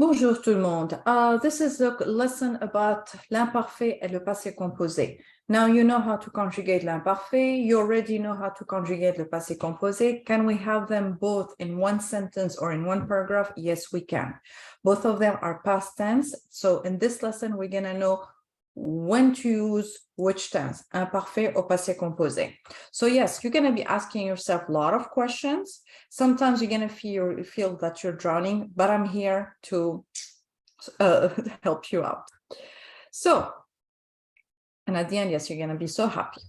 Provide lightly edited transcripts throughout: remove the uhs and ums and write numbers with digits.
Bonjour tout le monde. This is a lesson about l'imparfait et le passé composé. Now you know how to conjugate l'imparfait. You already know how to conjugate le passé composé. Can we have them both in one sentence or in one paragraph? Yes, we can. Both of them are past tense. So in this lesson, we're going to know when to use which tense, imparfait or passé composé. So yes, you're going to be asking yourself a lot of questions. Sometimes you're going to feel that you're drowning, but I'm here to help you out. So, and at the end, yes, you're going to be so happy.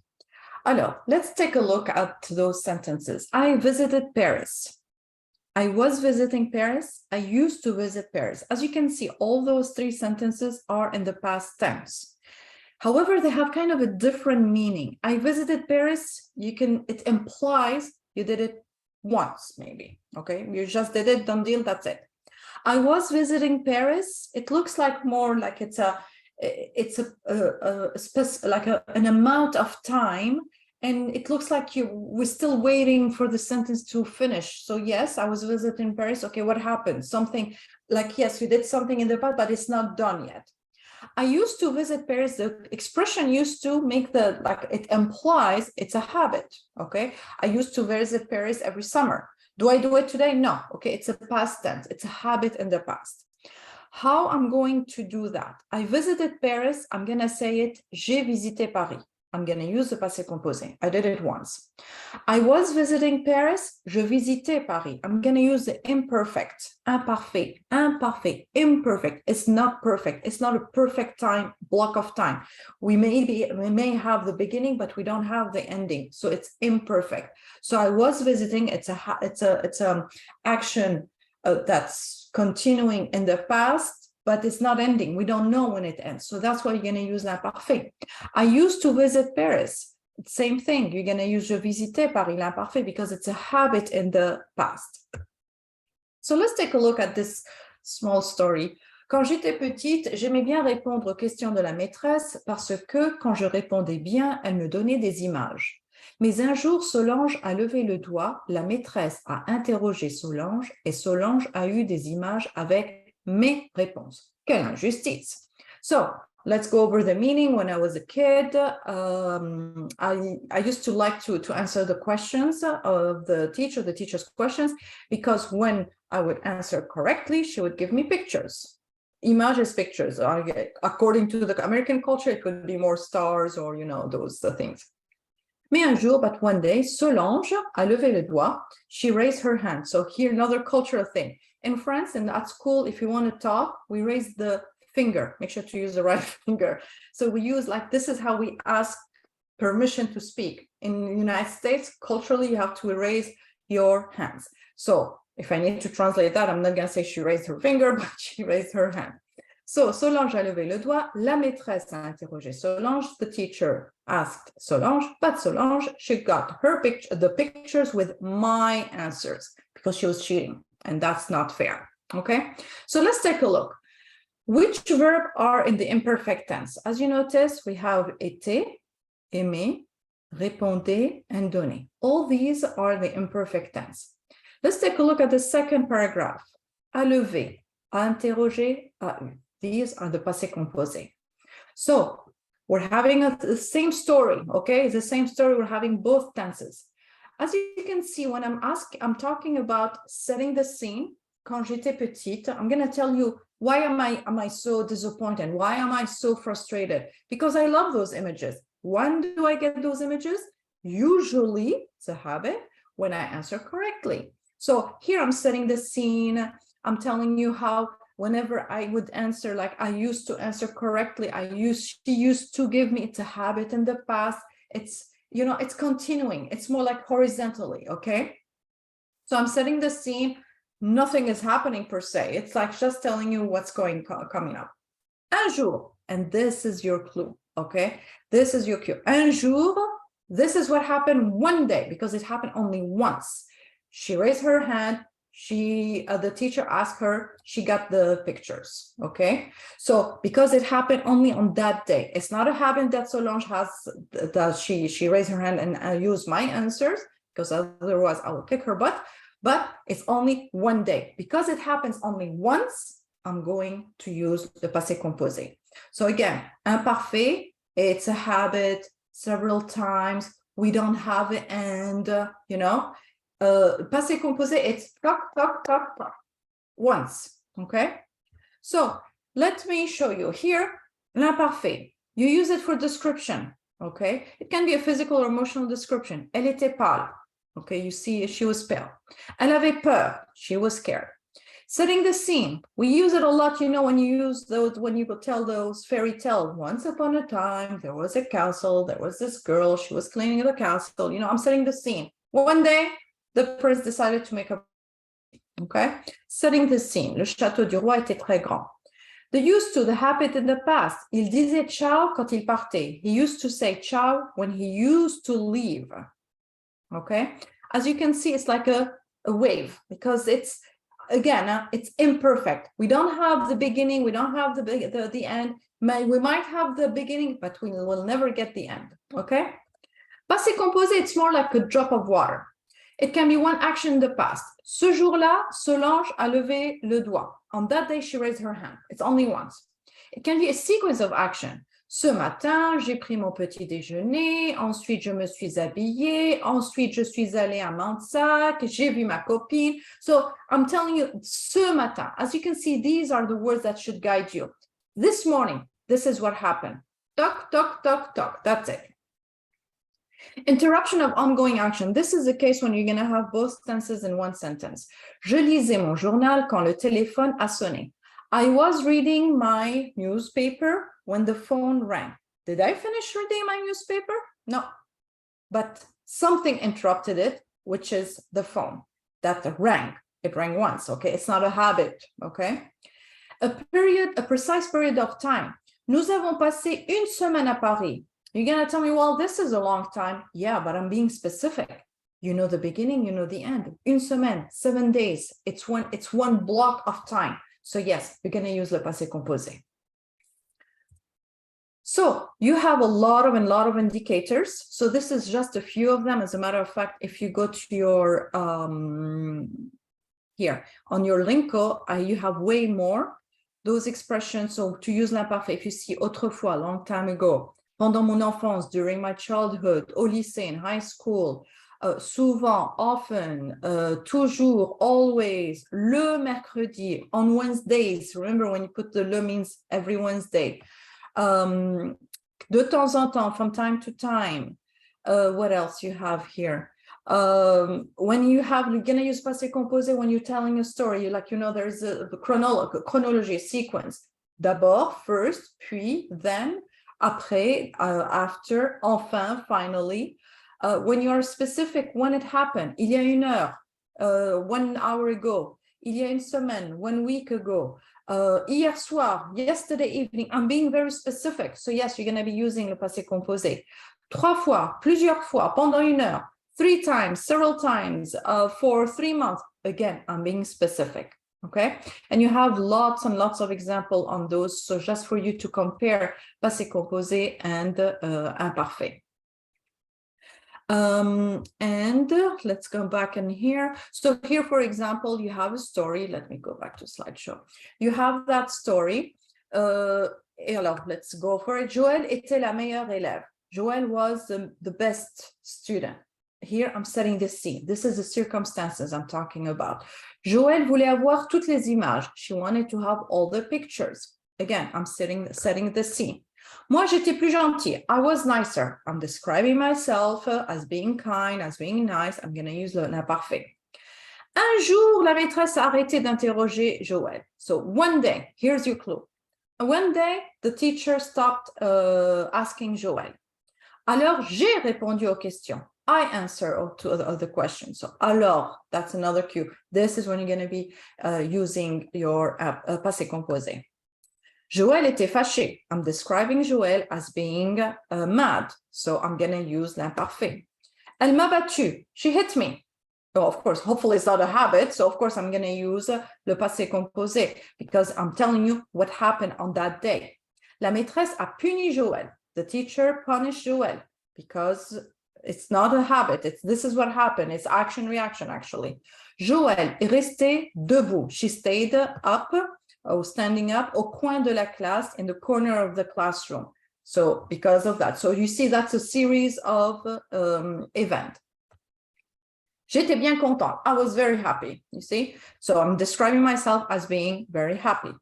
Alors, let's take a look at those sentences. I visited Paris. I was visiting Paris. I used to visit Paris. As you can see, all those three sentences are in the past tense. However, they have kind of a different meaning. I visited Paris. It implies you did it once, maybe. Okay, you just did it, done deal, that's it. I was visiting Paris. It looks like more like it's an amount of time, and it looks like we're still waiting for the sentence to finish. So yes, I was visiting Paris. Okay, what happened? Something like, yes, you did something in the past, but it's not done yet. I used to visit Paris. The expression used to make it implies it's a habit. Okay, I used to visit Paris every summer. Do I do it today? No. Okay, it's a past tense. It's a habit in the past. How I'm going to do that? I visited Paris. I'm going to say it, j'ai visité Paris. I'm going to use the passé composé. I did it once. I was visiting Paris. Je visitais Paris. I'm going to use the imperfect, imparfait, imparfait, imperfect. It's not perfect. It's not a perfect block of time. We may have the beginning, but we don't have the ending. So it's imperfect. So I was visiting. It's a action that's continuing in the past, but it's not ending. We don't know when it ends. So that's why you're going to use l'imparfait. I used to visit Paris. Same thing. You're going to use je visitais Paris, l'imparfait, because it's a habit in the past. So let's take a look at this small story. Quand j'étais petite, j'aimais bien répondre aux questions de la maîtresse parce que quand je répondais bien, elle me donnait des images. Mais un jour, Solange a levé le doigt, la maîtresse a interrogé Solange et Solange a eu des images avec mes réponses. Quelle injustice. So let's go over the meaning. When I was a kid, I used to like to answer the questions of the teacher's questions, because when I would answer correctly, she would give me pictures. Images, pictures. According to the American culture, it could be more stars or, those things. Mais un jour, but one day, Solange a levé le doigt. She raised her hand. So here, another cultural thing. In France, and at school, if you want to talk, we raise the finger. Make sure to use the right finger. So we use this is how we ask permission to speak. In the United States, culturally, you have to raise your hands. So if I need to translate that, I'm not going to say she raised her finger, but she raised her hand. So Solange a levé le doigt. La maîtresse a interrogé Solange. The teacher asked Solange, but Solange, she got the pictures with my answers because she was cheating. And that's not fair, okay? So let's take a look. Which verbs are in the imperfect tense? As you notice, we have été, aimé, répondez, and donné. All these are the imperfect tense. Let's take a look at the second paragraph. A levé, a interrogé, a eu. These are the passé composé. So we're having the same story, okay? The same story, we're having both tenses. As you can see, when I'm talking about setting the scene, quand j'étais petite, I'm going to tell you why am I so disappointed? Why am I so frustrated? Because I love those images. When do I get those images? Usually, it's a habit, when I answer correctly. So here I'm setting the scene. I'm telling you how whenever I would answer, like I used to answer correctly, she used to give me, it's a habit in the past. It's continuing. It's more like horizontally, okay? So I'm setting the scene. Nothing is happening per se. It's like just telling you what's coming up. Un jour, and this is your clue, okay? This is your cue. Un jour, this is what happened one day, because it happened only once. She raised her hand. The teacher asked her, she got the pictures, okay? So because it happened only on that day, it's not a habit that Solange has, that she raised her hand and used my answers, because otherwise I will kick her butt, but it's only one day. Because it happens only once, I'm going to use the passé composé. So again, imparfait, it's a habit several times. We don't have it, and you know, passé composé, it's toc, toc, toc, toc, once, okay? So let me show you here, l'imparfait. You use it for description, okay? It can be a physical or emotional description. Elle était pâle, okay? You see, she was pale. Elle avait peur, she was scared. Setting the scene, we use it a lot, you know, when you use those, when you tell those fairy tales. Once upon a time, there was a castle, there was this girl, she was cleaning the castle, you know, I'm setting the scene. One day, the prince decided to make a, okay? Setting the scene, le château du roi était très grand. The used to, the habit in the past, il disait ciao quand il partait. He used to say ciao when he used to leave, okay? As you can see, it's like a wave, because it's, again, it's imperfect. We don't have the beginning, we don't have the end. We might have the beginning, but we will never get the end, okay? Passé composé, it's more like a drop of water. It can be one action in the past. Ce jour-là, Solange a levé le doigt. On that day, she raised her hand. It's only once. It can be a sequence of action. Ce matin, j'ai pris mon petit déjeuner. Ensuite, je me suis habillée. Ensuite, je suis allée à Mansac. J'ai vu ma copine. So I'm telling you, ce matin. As you can see, these are the words that should guide you. This morning, this is what happened. Toc, toc, toc, toc. That's it. Interruption of ongoing action. This is the case when you're going to have both tenses in one sentence. Je lisais mon journal quand le téléphone a sonné. I was reading my newspaper when the phone rang. Did I finish reading my newspaper? No. But something interrupted it, which is the phone that rang. It rang once, okay? It's not a habit, okay? A precise period of time. Nous avons passé une semaine à Paris. You're going to tell me, well, this is a long time. Yeah, but I'm being specific. You know the beginning, you know the end. Une semaine, 7 days. It's one block of time. So yes, we're going to use le passé composé. So you have a lot of indicators. So this is just a few of them. As a matter of fact, if you go to your, here, on your Linko, you have way more. Those expressions, so to use l'imparfait, if you see autrefois, long time ago, pendant mon enfance, during my childhood, au lycée, in high school, souvent, often, toujours, always, le mercredi, on Wednesdays. Remember when you put the le means every Wednesday. De temps en temps, from time to time. What else you have here? When you're gonna use passé composé when you're telling a story, like, you know, there's a chronology, sequence. D'abord, first, puis, then, après, after, enfin, finally. When you are specific, when it happened, il y a une heure, 1 hour ago, il y a une semaine, 1 week ago, hier soir, yesterday evening. I'm being very specific. So yes, you're going to be using le passé composé. 3 fois, plusieurs fois, pendant une heure, 3 times, several times, for 3 months. Again, I'm being specific. Okay, and you have lots and lots of examples on those. So just for you to compare passé composé and imparfait. And let's go back in here. So here, for example, you have a story. Let me go back to slideshow. You have that story. Et alors, let's go for it. Joël était la meilleure élève. Joël was the best student. Here, I'm setting the scene. This is the circumstances I'm talking about. Joël voulait avoir toutes les images. She wanted to have all the pictures. Again, I'm setting the scene. Moi, j'étais plus gentille. I was nicer. I'm describing myself as being kind, as being nice. I'm going to use l'imparfait. Un jour, la maîtresse a arrêté d'interroger Joël. So one day, here's your clue. One day, the teacher stopped asking Joël. Alors, j'ai répondu aux questions. I answer to the questions. So, alors, that's another cue. This is when you're going to be using your passé composé. Joël était fâché. I'm describing Joël as being mad. So I'm going to use l'imparfait. Elle m'a battu. She hit me. Oh, of course, hopefully it's not a habit. So of course, I'm going to use le passé composé because I'm telling you what happened on that day. La maîtresse a puni Joël. The teacher punished Joël because it's not a habit. This is what happened. It's action reaction, actually. Joël est resté debout. She stayed up or standing up au coin de la classe, in the corner of the classroom. So because of that. So you see, that's a series of events. J'étais bien content. I was very happy, you see. So I'm describing myself as being very happy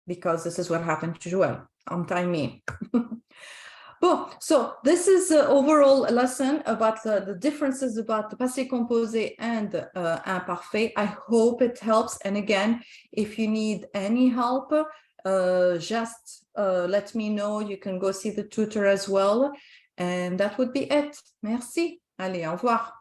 because this is what happened to Joël. On time me. Bon, so this is the overall lesson about the differences about the passé composé and imparfait. I hope it helps. And again, if you need any help, just let me know. You can go see the tutor as well. And that would be it. Merci. Allez, au revoir.